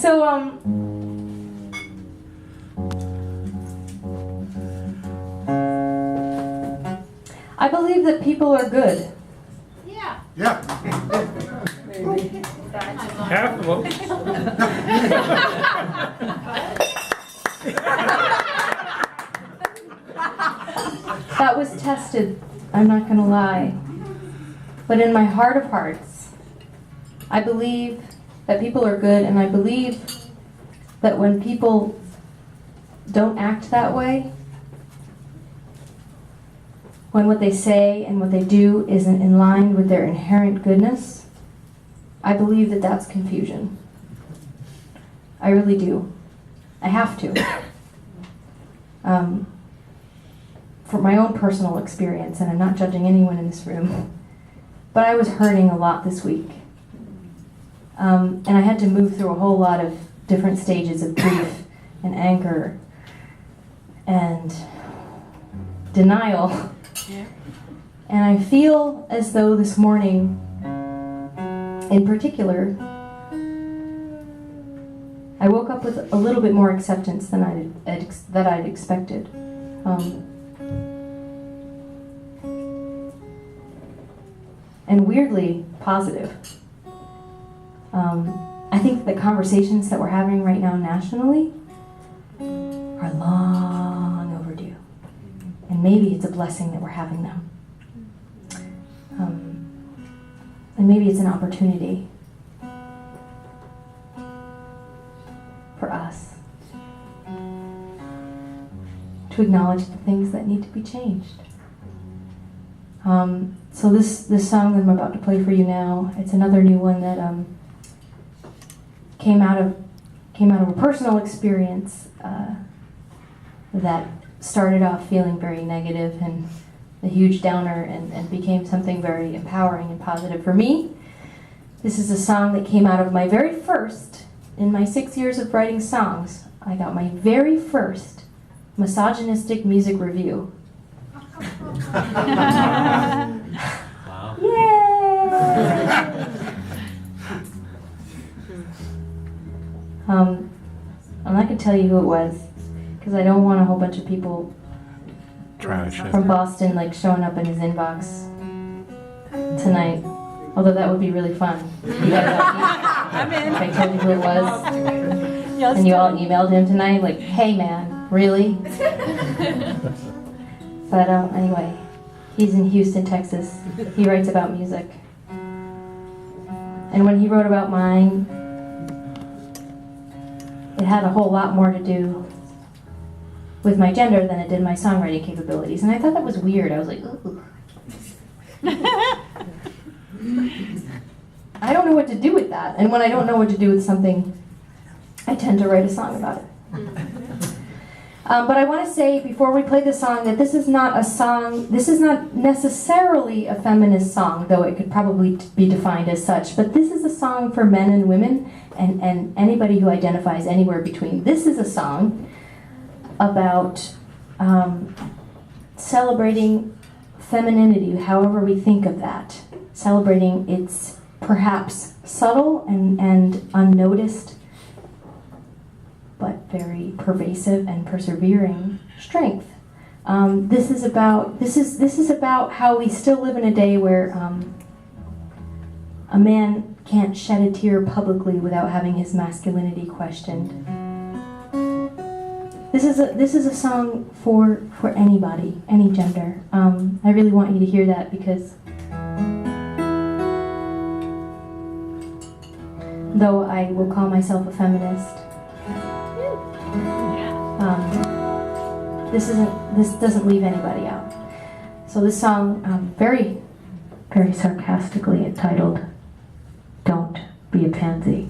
So, I believe that people are good. Yeah. Half of them. That was tested, I'm not gonna lie. But in my heart of hearts, I believe that people are good, and I believe that when people don't act that way, when what they say and what they do isn't in line with their inherent goodness, I believe that that's confusion. I really do. I have to. For my own personal experience, and I'm not judging anyone in this room, but I was hurting a lot this week. And I had to move through a whole lot of different stages of grief and anger and denial. Yeah. And I feel as though this morning, in particular, I woke up with a little bit more acceptance than I'd expected. And weirdly positive. I think the conversations that we're having right now nationally are long overdue. And maybe it's a blessing that we're having them. And maybe it's an opportunity for us to acknowledge the things that need to be changed. So this song that I'm about to play for you now, it's another new one that came out of a personal experience that started off feeling very negative and a huge downer and became something very empowering and positive for me. This is a song that came out of my very first, in my 6 years of writing songs, I got my very first misogynistic music review. Wow. Yay! I'm not going to tell you who it was, because I don't want a whole bunch of people from Boston like showing up in his inbox tonight. Although that would be really fun. You guys I'm in. if I told you who it was, and you all emailed him tonight, like, hey man, really? But anyway, he's in Houston, Texas. He writes about music. And when he wrote about mine, it had a whole lot more to do with my gender than it did my songwriting capabilities. And I thought that was weird. I was like, ooh. I don't know what to do with that. And when I don't know what to do with something, I tend to write a song about it. But I want to say before we play the song that this is not necessarily a feminist song, though it could probably be defined as such. But this is a song for men and women and anybody who identifies anywhere between. This is a song about celebrating femininity, however we think of that. Celebrating its perhaps subtle and unnoticed, but very pervasive and persevering strength. This is about how we still live in a day where a man can't shed a tear publicly without having his masculinity questioned. This is a song for anybody, any gender. I really want you to hear that because though I will call myself a feminist, this doesn't leave anybody out. So this song, very, very sarcastically entitled, "Don't Be a Pansy."